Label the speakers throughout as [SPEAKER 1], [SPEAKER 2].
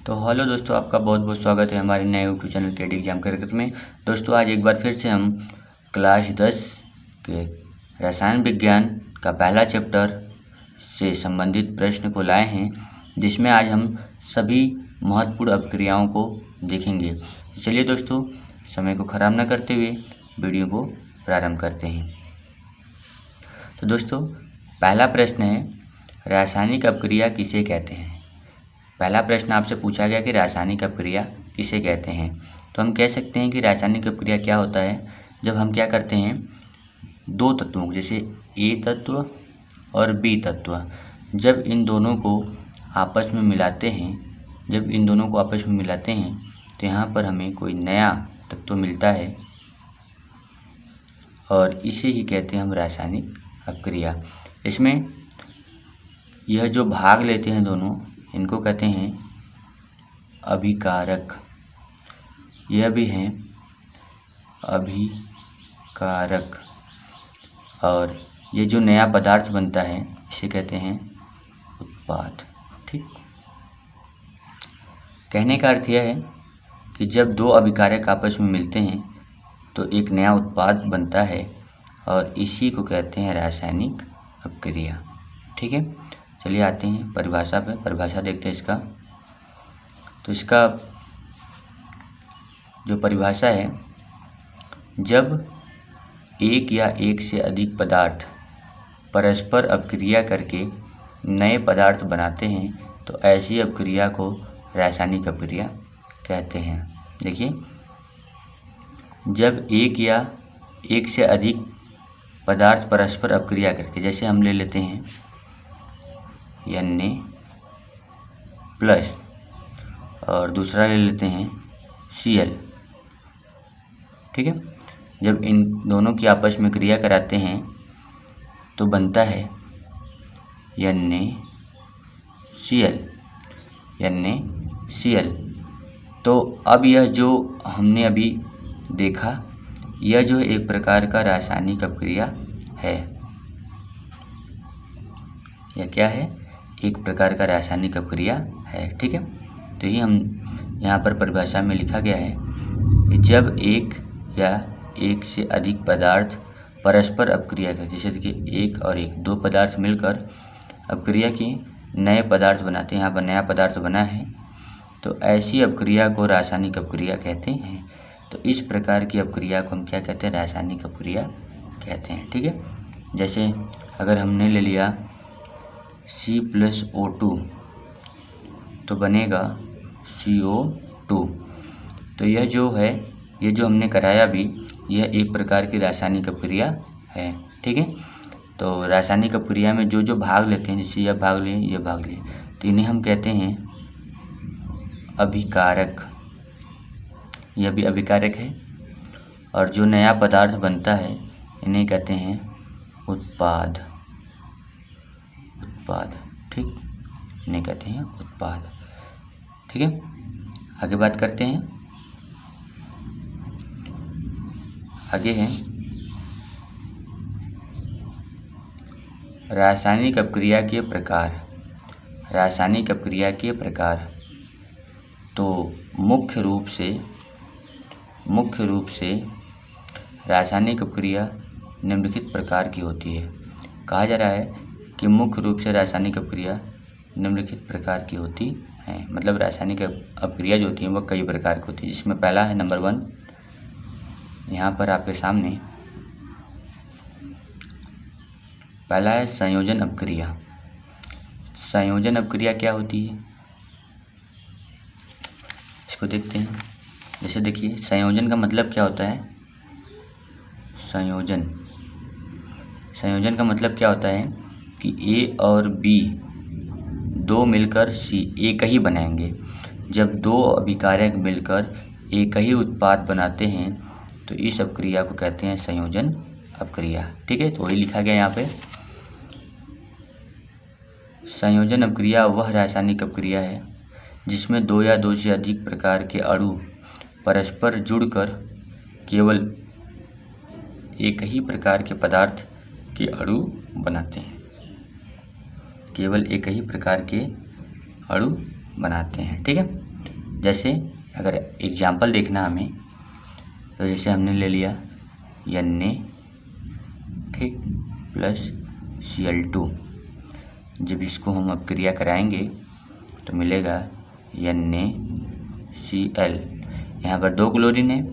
[SPEAKER 1] तो हेलो दोस्तों, आपका बहुत बहुत स्वागत है हमारे नए यूट्यूब चैनल केडी एग्जाम कार्यक्रम में। दोस्तों आज एक बार फिर से हम क्लास 10 के रसायन विज्ञान का पहला चैप्टर से संबंधित प्रश्न को लाए हैं, जिसमें आज हम सभी महत्वपूर्ण अपक्रियाओं को देखेंगे। चलिए दोस्तों, समय को ख़राब न करते हुए वीडियो को प्रारंभ करते हैं। तो दोस्तों पहला प्रश्न है, रासायनिक अपक्रिया किसे कहते हैं। पहला प्रश्न आपसे पूछा गया कि रासायनिक अपक्रिया किसे कहते हैं। तो हम कह सकते हैं कि रासायनिक अपक्रिया क्या होता है, जब हम क्या करते हैं, दो तत्वों को, जैसे ए तत्व और बी तत्व, जब इन दोनों को आपस में मिलाते हैं, तो यहाँ पर हमें कोई नया तत्व मिलता है और इसे ही कहते हैं हम रासायनिक अपक्रिया। इसमें यह जो भाग लेते हैं दोनों, इनको कहते हैं अभिकारक। यह भी हैं अभिकारक। और ये जो नया पदार्थ बनता है इसे कहते हैं उत्पाद। ठीक, कहने का अर्थ यह है कि जब दो अभिकारक आपस में मिलते हैं तो एक नया उत्पाद बनता है और इसी को कहते हैं रासायनिक अपक्रिया। ठीक है, चलिए आते हैं परिभाषा पे। परिभाषा देखते हैं इसका। तो इसका जो परिभाषा है, जब एक या एक से अधिक पदार्थ परस्पर अपक्रिया करके नए पदार्थ बनाते हैं तो ऐसी अपक्रिया को रासायनिक अपक्रिया कहते हैं। देखिए, जब एक या एक से अधिक पदार्थ परस्पर अपक्रिया करके, जैसे हम ले लेते हैं Na प्लस और दूसरा ले लेते हैं Cl। ठीक है, जब इन दोनों की आपस में क्रिया कराते हैं तो बनता है NaCl। तो अब यह जो हमने अभी देखा, यह जो एक प्रकार का रासायनिक अपक्रिया है। यह क्या है? एक प्रकार का रासायनिक अपक्रिया है। ठीक है, तो ये हम यहाँ पर परिभाषा में लिखा गया है कि जब एक या एक से अधिक पदार्थ परस्पर अपक्रिया करते, जैसे देखिए एक और एक, दो पदार्थ मिलकर अपक्रिया की नए पदार्थ बनाते हैं। यहाँ पर नया पदार्थ बना है तो ऐसी अपक्रिया को रासायनिक अपक्रिया कहते हैं। तो इस प्रकार की अपक्रिया को हम क्या कहते हैं? रासायनिक अपक्रिया कहते हैं। ठीक है, जैसे अगर हमने ले लिया C+O2 तो बनेगा CO2। तो यह जो है, ये जो हमने कराया भी, यह एक प्रकार की रासायनिक अपक्रिया है। ठीक है, तो रासायनिक अपक्रिया में जो जो भाग लेते हैं, जैसे यह भाग लिए, यह भाग लिए, तो इन्हें हम कहते हैं अभिकारक। यह भी अभिकारक है। और जो नया पदार्थ बनता है इन्हें कहते हैं उत्पाद। ठीक, इन्हें कहते हैं उत्पाद। ठीक है, आगे बात करते हैं। आगे है रासायनिक अपक्रिया के प्रकार। रासायनिक अपक्रिया के प्रकार तो मुख्य रूप से रासायनिक अपक्रिया निम्नलिखित प्रकार की होती है। कहा जा रहा है कि मुख्य रूप से रासायनिक अपक्रिया निम्नलिखित प्रकार की होती है। मतलब रासायनिक अपक्रिया जो होती है वह कई प्रकार की होती है, जिसमें पहला है नंबर 1, यहाँ पर आपके सामने पहला है संयोजन अपक्रिया। संयोजन अपक्रिया क्या होती है, इसको देखते हैं। जैसे देखिए, संयोजन का मतलब क्या होता है? संयोजन का मतलब क्या होता है कि A और B दो मिलकर C एक ही बनाएंगे। जब दो अभिकारक मिलकर एक ही उत्पाद बनाते हैं तो इस अपक्रिया को कहते हैं संयोजन अपक्रिया। ठीक है, तो वही लिखा गया यहाँ पे। संयोजन अपक्रिया वह रासायनिक अपक्रिया है जिसमें दो या दो से अधिक प्रकार के अणु परस्पर जुड़कर केवल एक ही प्रकार के पदार्थ के अणु बनाते हैं। केवल एक ही प्रकार के अणु बनाते हैं। ठीक है, जैसे अगर एग्जाम्पल देखना हमें, तो जैसे हमने ले लिया Na, ठीक, प्लस Cl2। जब इसको हम अपक्रिया कराएंगे तो मिलेगा NaCl। यहाँ पर 2 क्लोरीन है,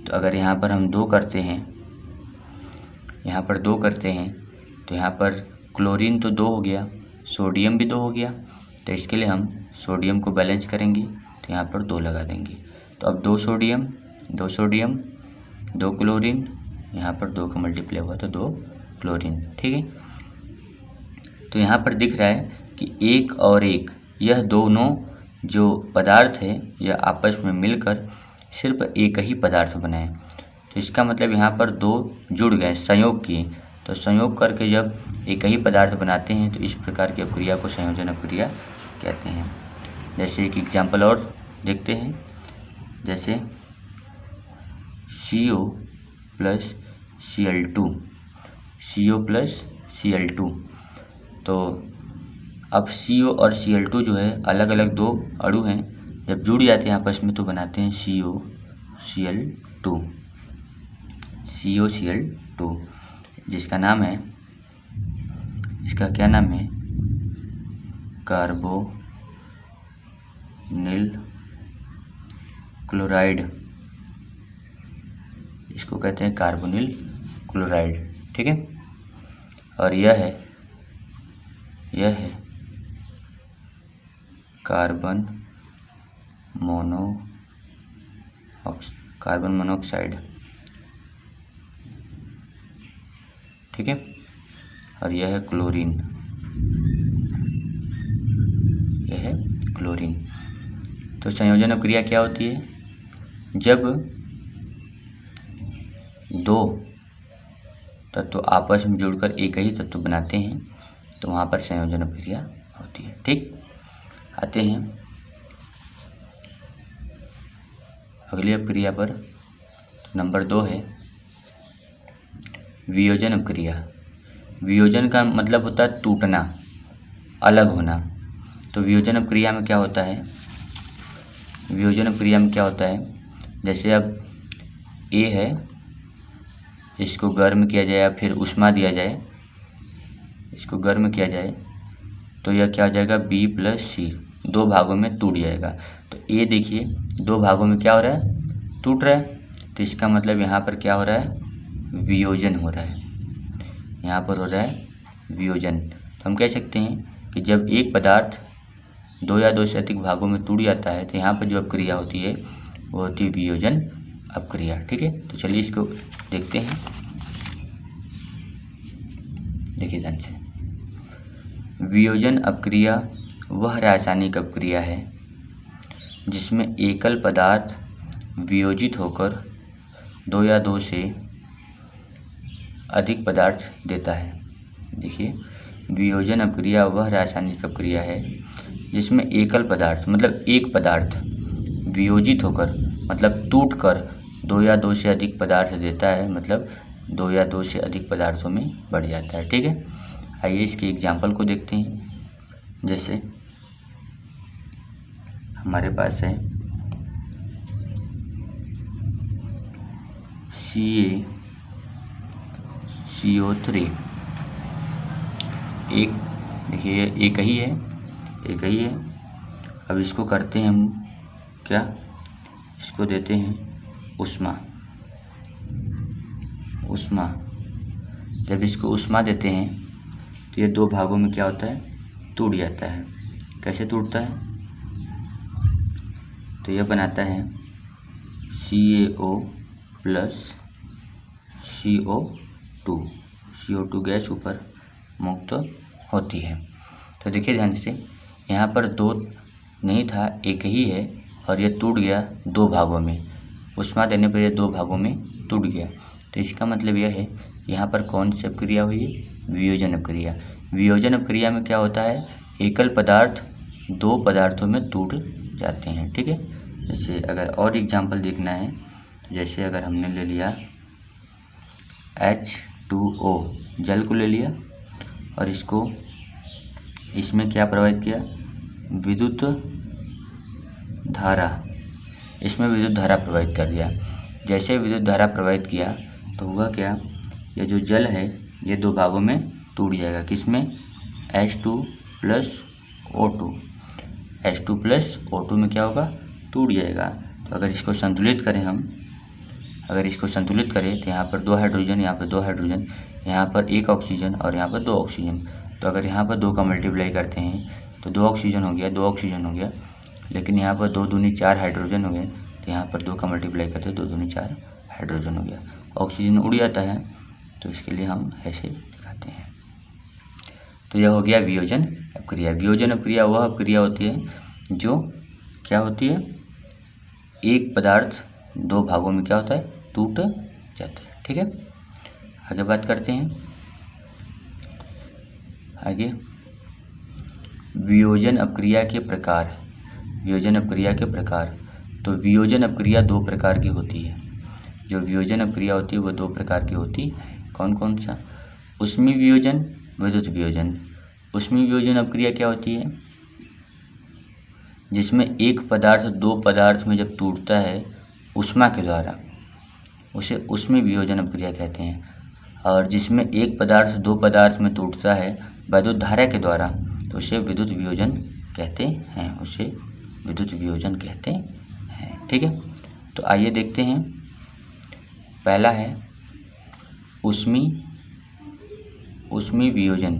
[SPEAKER 1] तो अगर यहाँ पर हम 2 करते हैं, तो यहाँ पर क्लोरीन तो 2 हो गया, सोडियम भी 2 हो गया। तो इसके लिए हम सोडियम को बैलेंस करेंगे, तो यहाँ पर 2 लगा देंगे। तो अब 2 सोडियम 2 क्लोरीन, यहाँ पर 2 का मल्टीप्लाई हुआ तो 2 क्लोरीन, ठीक है। तो यहाँ पर दिख रहा है कि एक और एक, यह दोनों जो पदार्थ है यह आपस में मिलकर सिर्फ एक ही पदार्थ बनाए। तो इसका मतलब यहाँ पर 2 जुड़ गए, संयोग किए। तो संयोग करके जब एक ही पदार्थ बनाते हैं तो इस प्रकार की अपक्रिया को संयोजन अपक्रिया कहते हैं। जैसे एक एग्जाम्पल और देखते हैं, जैसे CO प्लस Cl2। तो अब CO और Cl2 जो है अलग अलग 2 अणु हैं, जब जुड़ जाते हैं आपस में तो बनाते हैं COCl2, जिसका नाम है, इसका क्या नाम है, कार्बोनिल क्लोराइड। इसको कहते हैं कार्बोनिल क्लोराइड, ठीक है। और यह है कार्बन मोनोऑक्साइड, ठीक है। और यह है क्लोरीन, तो संयोजन अपक्रिया क्या होती है, जब 2 तत्व आपस में जुड़कर एक ही तत्व बनाते हैं तो वहाँ पर संयोजन अपक्रिया होती है, ठीक। आते हैं अगली अपक्रिया पर। नंबर 2 है वियोजन अपक्रिया। वियोजन का मतलब होता है टूटना, अलग होना। तो वियोजन अपक्रिया में क्या होता है, जैसे अब A है, इसको गर्म किया जाए या फिर ऊष्मा दिया जाए, इसको गर्म किया जाए तो यह क्या हो जाएगा, B प्लस C, 2 भागों में टूट जाएगा। तो A देखिए 2 भागों में क्या हो रहा है, टूट रहा है। तो इसका मतलब यहाँ पर क्या हो रहा है, वियोजन हो रहा है, यहाँ पर हो रहा है वियोजन। तो हम कह सकते हैं कि जब एक पदार्थ 2 या 2 से अधिक भागों में टूट जाता है तो यहाँ पर जो अपक्रिया होती है वो होती है वियोजन अपक्रिया, ठीक है। तो चलिए इसको देखते हैं, देखिए ध्यान से। वियोजन अपक्रिया वह रासायनिक अपक्रिया है जिसमें एकल पदार्थ वियोजित होकर 2 या 2 से अधिक पदार्थ देता है। देखिए, वियोजन अपक्रिया वह रासायनिक अपक्रिया है जिसमें एकल पदार्थ मतलब एक पदार्थ वियोजित होकर मतलब टूटकर 2 या 2 से अधिक पदार्थ देता है, मतलब 2 या 2 से अधिक पदार्थों में बढ़ जाता है, ठीक है। आइए इसके एग्जाम्पल को देखते हैं। जैसे हमारे पास है CaCO3, एक देखिए एक ही है। अब इसको करते हैं हम क्या, इसको देते हैं ऊष्मा। जब इसको ऊष्मा देते हैं तो ये 2 भागों में क्या होता है, टूट जाता है। कैसे टूटता है, तो यह बनाता है CaO प्लस CO2 गैस ऊपर मुक्त होती है। तो देखिए ध्यान से, यहाँ पर 2 नहीं था, एक ही है और ये टूट गया 2 भागों में। ऊष्मा देने पर यह 2 भागों में टूट गया। तो इसका मतलब यह है यहाँ पर कौन सी अपक्रिया हुई, वियोजन अपक्रिया। वियोजन अपक्रिया में क्या होता है, एकल पदार्थ 2 पदार्थों में टूट जाते हैं, ठीक है। जैसे अगर और एग्जाम्पल देखना है, जैसे अगर हमने ले लिया H2O, जल को ले लिया और इसमें क्या प्रभावित किया, धारा, इसमें विद्युत धारा प्रवाहित कर दिया। जैसे विद्युत धारा प्रवाहित किया तो हुआ क्या, ये जो जल है ये दो भागों में टूट जाएगा। किसमें, H2 plus O2, H2 plus O2 में क्या होगा, टूट जाएगा। तो अगर इसको संतुलित करें हम, अगर इसको संतुलित करें तो यहाँ पर 2 हाइड्रोजन, यहाँ पर 2 हाइड्रोजन, यहाँ पर 1 ऑक्सीजन और यहाँ पर 2 ऑक्सीजन। तो अगर यहाँ पर 2 का मल्टीप्लाई करते हैं तो 2 ऑक्सीजन हो गया, 2 ऑक्सीजन हो गया। लेकिन यहाँ पर 2 दूनी 4 हाइड्रोजन हो गए, तो यहाँ पर 2 का मल्टीप्लाई करते हैं 2 दूनी 4 हाइड्रोजन हो गया। ऑक्सीजन उड़ जाता है, तो इसके लिए हम ऐसे दिखाते हैं। तो यह हो गया वियोजन अपक्रिया। वियोजन अपक्रिया वह अपक्रिया होती है जो क्या होती है, एक पदार्थ दो भागों में क्या होता है, टूट जाता है। ठीक है, आगे बात करते हैं। आगे वियोजन अपक्रिया के प्रकार। वियोजन अपक्रिया के प्रकार, तो वियोजन अपक्रिया 2 प्रकार की होती है। जो वियोजन अपक्रिया होती है वो 2 प्रकार की होती है। कौन कौन सा, ऊष्मीय वियोजन, विद्युत वियोजन। ऊष्मीय वियोजन अपक्रिया क्या होती है, जिसमें एक पदार्थ 2 पदार्थ में जब टूटता है ऊष्मा के द्वारा, उसे ऊष्मीय वियोजन अपक्रिया कहते हैं। और जिसमें एक पदार्थ 2 पदार्थ में टूटता है विद्युत धारा के द्वारा, तो उसे विद्युत वियोजन कहते हैं, उसे विद्युत वियोजन कहते हैं। ठीक है, तो आइए देखते हैं। पहला है ऊष्मीय वियोजन।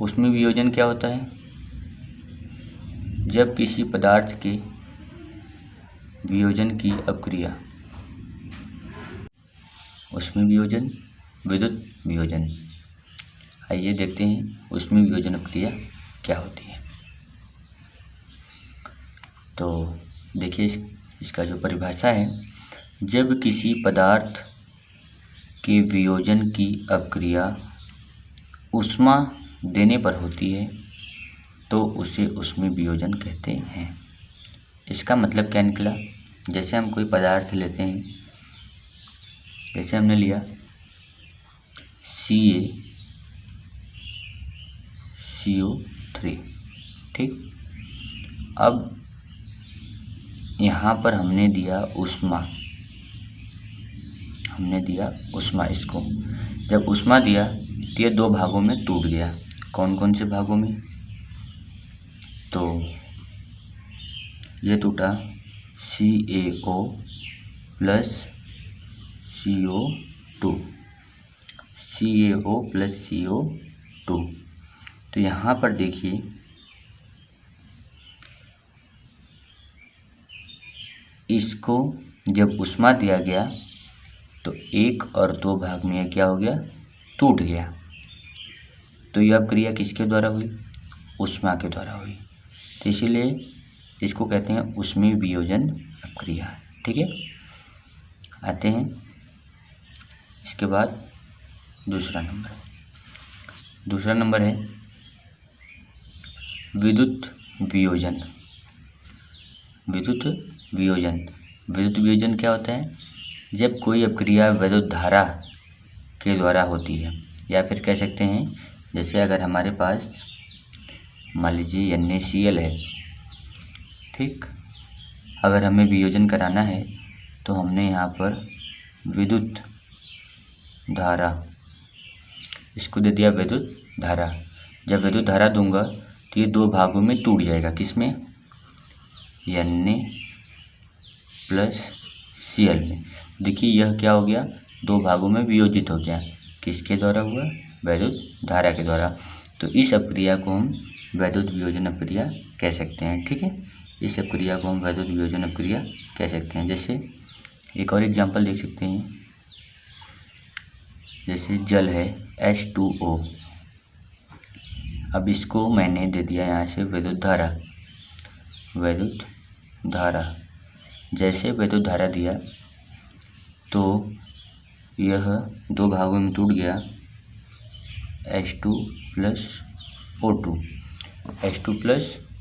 [SPEAKER 1] ऊष्मीय वियोजन क्या होता है, जब किसी पदार्थ के वियोजन की अपक्रिया। ऊष्मीय वियोजन, विद्युत वियोजन। आइए देखते हैं ऊष्मीय वियोजन अपक्रिया क्या होती है। तो देखिए इसका जो परिभाषा है, जब किसी पदार्थ के वियोजन की अपक्रिया ऊष्मा देने पर होती है तो उसे ऊष्मीय वियोजन कहते हैं। इसका मतलब क्या निकला, जैसे हम कोई पदार्थ लेते हैं, जैसे हमने लिया CaCO3, ठीक। अब यहाँ पर हमने दिया ऊष्मा, इसको जब ऊष्मा दिया तो ये 2 भागों में टूट गया। कौन कौन से भागों में, तो ये टूटा CaO plus CO2, CaO plus CO2। तो यहाँ पर देखिए इसको जब ऊष्मा दिया गया तो 1 और 2 भाग में यह क्या हो गया, टूट गया। तो यह अपक्रिया किसके द्वारा हुई, ऊष्मा के द्वारा हुई। तो इसीलिए इसको कहते हैं ऊष्मीय वियोजन अपक्रिया। ठीक है, आते हैं इसके बाद दूसरा नंबर है विद्युत वियोजन। विद्युत वियोजन क्या होता है, जब कोई अपक्रिया विद्युत धारा के द्वारा होती है, या फिर कह सकते हैं जैसे अगर हमारे पास मान लीजिए NaCl है, ठीक। अगर हमें वियोजन कराना है तो हमने यहाँ पर विद्युत धारा, इसको दे दिया विद्युत धारा। जब विद्युत धारा दूंगा तो ये 2 भागों में टूट जाएगा। किसमें, Na प्लस Cl में। देखिए यह क्या हो गया, 2 भागों में वियोजित हो गया। किसके द्वारा हुआ, विद्युत धारा के द्वारा। तो इस अपक्रिया को हम विद्युत वियोजन अपक्रिया कह सकते हैं। ठीक है, इस अपक्रिया को हम विद्युत वियोजन अपक्रिया कह सकते हैं। जैसे एक और एग्जांपल देख सकते हैं, जैसे जल है H2O। अब इसको मैंने दे दिया यहाँ से विद्युत धारा। जैसे विद्युत धारा दिया तो यह 2 भागों में टूट गया, H2 प्लस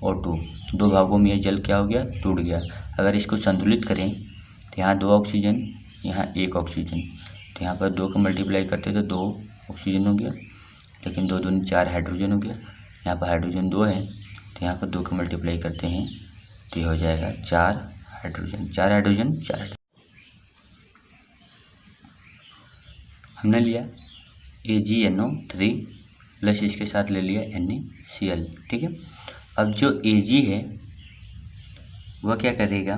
[SPEAKER 1] O2, 2 भागों में यह जल क्या हो गया, टूट गया। अगर इसको संतुलित करें तो यहाँ 2 ऑक्सीजन, यहाँ 1 ऑक्सीजन, तो यहाँ पर 2 का मल्टीप्लाई करते तो 2 ऑक्सीजन हो गया। लेकिन 2 दूनी 4 हाइड्रोजन हो गया। यहाँ पर हाइड्रोजन 2 है, तो यहाँ पर 2 का मल्टीप्लाई करते हैं तो ये हो जाएगा 4 हाइड्रोजन, 4 हाइड्रोजन, 4 हाइड्रोजन। हमने लिया AgNO3 प्लस इसके साथ ले लिया NaCl, ठीक है। अब जो Ag है वह क्या करेगा,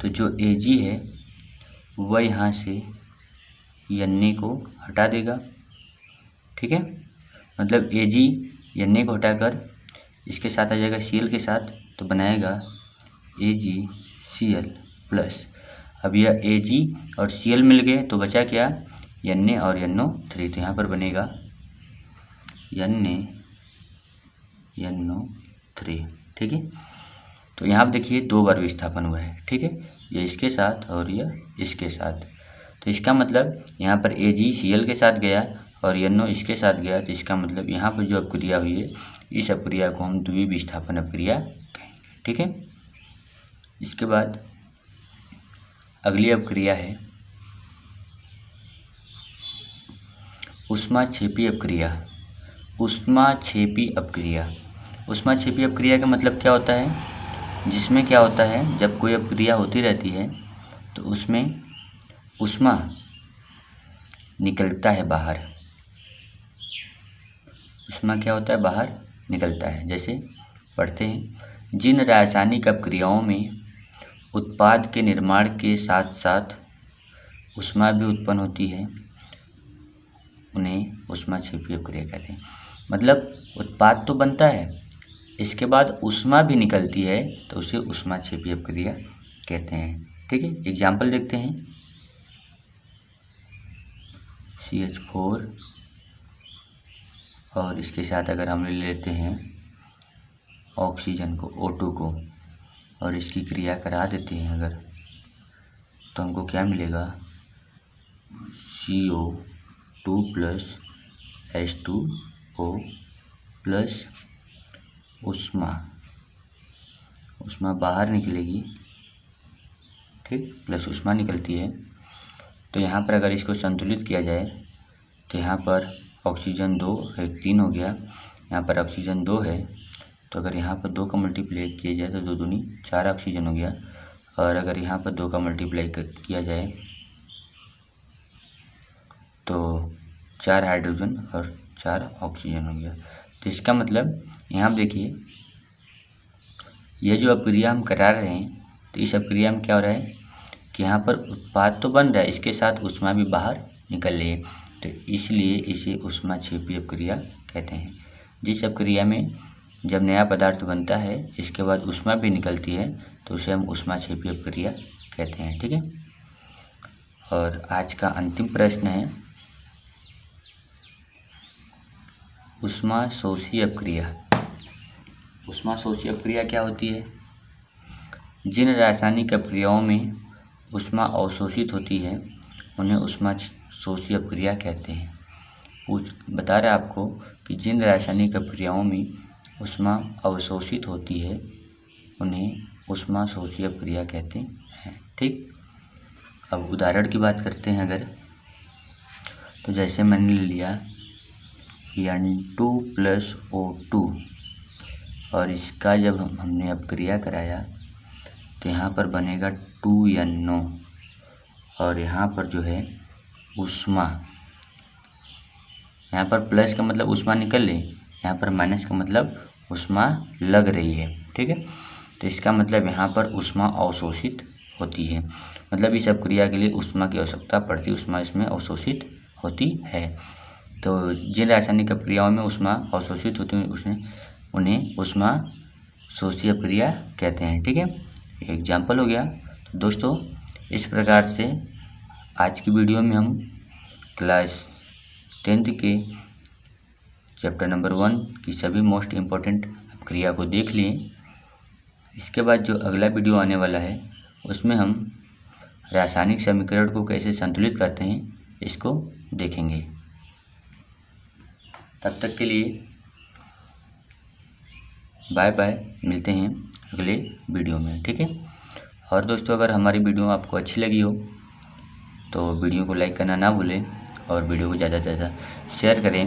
[SPEAKER 1] तो जो Ag है वह यहाँ से Na को हटा देगा, ठीक है। मतलब Ag Na को हटाकर इसके साथ आ जाएगा Cl के साथ, तो बनाएगा AgCl प्लस। अब यह Ag और Cl मिल गए तो बचा क्या, Na और NO3, तो यहाँ पर बनेगा NaNO3, ठीक है। तो यहाँ पर देखिए 2 बार विस्थापन हुआ है, ठीक है, ये इसके साथ और यह इसके साथ। तो इसका मतलब यहाँ पर AgCl के साथ गया और NO इसके साथ गया, तो इसका मतलब यहाँ पर जो अपक्रिया हुई है इस अपक्रिया को हम द्वितीय विस्थापन अपक्रिया कहेंगे, ठीक है। इसके बाद अगली अपक्रिया है ऊष्माक्षेपी अपक्रिया। ऊष्माक्षेपी अपक्रिया, ऊष्माक्षेपी अपक्रिया का मतलब क्या होता है, जिसमें क्या होता है जब कोई अपक्रिया होती रहती है तो उसमें ऊष्मा निकलता है बाहर, ऊष्मा क्या होता है बाहर निकलता है। जैसे पढ़ते हैं, जिन रासायनिक अपक्रियाओं में उत्पाद के निर्माण के साथ साथ ऊष्मा भी उत्पन्न होती है उन्हें ऊष्माक्षेपी अपक्रिया कहते हैं। मतलब उत्पाद तो बनता है, इसके बाद ऊष्मा भी निकलती है तो उसे ऊष्माक्षेपी अपक्रिया कहते हैं, ठीक है। एग्जाम्पल देखते हैं, CH4 और इसके साथ अगर हम ले लेते हैं ऑक्सीजन को, O2 को, और इसकी क्रिया करा देते हैं अगर, तो हमको क्या मिलेगा, CO2 प्लस H2O प्लस ऊष्मा बाहर निकलेगी, ठीक, प्लस ऊष्मा निकलती है। तो यहाँ पर अगर इसको संतुलित किया जाए तो यहाँ पर ऑक्सीजन 2 है, 3 हो गया, यहाँ पर ऑक्सीजन 2 है, तो अगर यहाँ पर 2 का मल्टीप्लाई किया जाए तो 2 दूनी 4 ऑक्सीजन हो गया, और अगर यहाँ पर 2 का मल्टीप्लाई किया जाए तो 4 हाइड्रोजन और 4 ऑक्सीजन हो गया। तो इसका मतलब यहाँ पर देखिए ये जो अपक्रिया हम करा रहे हैं, तो इस अपक्रिया में क्या हो रहा है कि यहाँ पर उत्पाद तो बन रहा है, इसके साथ ऊष्मा भी बाहर निकल रही है, तो इसलिए इसे ऊष्माक्षेपी अपक्रिया कहते हैं। जिस अपक्रिया में जब नया पदार्थ बनता है इसके बाद ऊष्मा भी निकलती है तो उसे हम ऊष्माक्षेपी अपक्रिया कहते हैं, ठीक है। और आज का अंतिम प्रश्न है ऊष्माशोषी अपक्रिया। ऊष्माशोषी अपक्रिया क्या होती है, जिन रासायनिक अपक्रियाओं में ऊष्मा अवशोषित होती है उन्हें ऊष्माशोषी अपक्रिया कहते हैं। बता रहा है आपको कि जिन रासायनिक अपक्रियाओं में ऊष्मा अवशोषित होती है उन्हें ऊष्माशोषी अपक्रिया कहते हैं, ठीक। अब उदाहरण की बात करते हैं अगर, तो जैसे मैंने ले लिया N2 प्लस O2 और इसका जब हमने अपक्रिया कराया तो यहाँ पर बनेगा 2NO, और यहाँ पर जो है ऊष्मा, यहाँ पर प्लस का मतलब ऊष्मा निकल रही, यहाँ पर माइनस का मतलब ऊष्मा लग रही है, ठीक है। तो इसका मतलब यहाँ पर ऊष्मा अवशोषित होती है, मतलब इस अपक्रिया के लिए ऊष्मा की आवश्यकता पड़ती है, ऊष्मा इसमें अवशोषित होती है। तो जिन रासायनिक अपक्रियाओं में ऊष्मा अवशोषित होती है उन्हें ऊष्माशोषी अपक्रिया कहते हैं, ठीक है। एग्जाम्पल हो गया। तो दोस्तों इस प्रकार से आज की वीडियो में हम क्लास 10th के चैप्टर नंबर 1 की सभी मोस्ट इम्पोर्टेंट अपक्रिया को देख लिए। इसके बाद जो अगला वीडियो आने वाला है उसमें हम रासायनिक समीकरण को कैसे संतुलित करते हैं इसको देखेंगे। तब तक के लिए बाय बाय, मिलते हैं अगले वीडियो में, ठीक है। और दोस्तों अगर हमारी वीडियो आपको अच्छी लगी हो तो वीडियो को लाइक करना ना भूलें और वीडियो को ज़्यादा से ज़्यादा शेयर करें।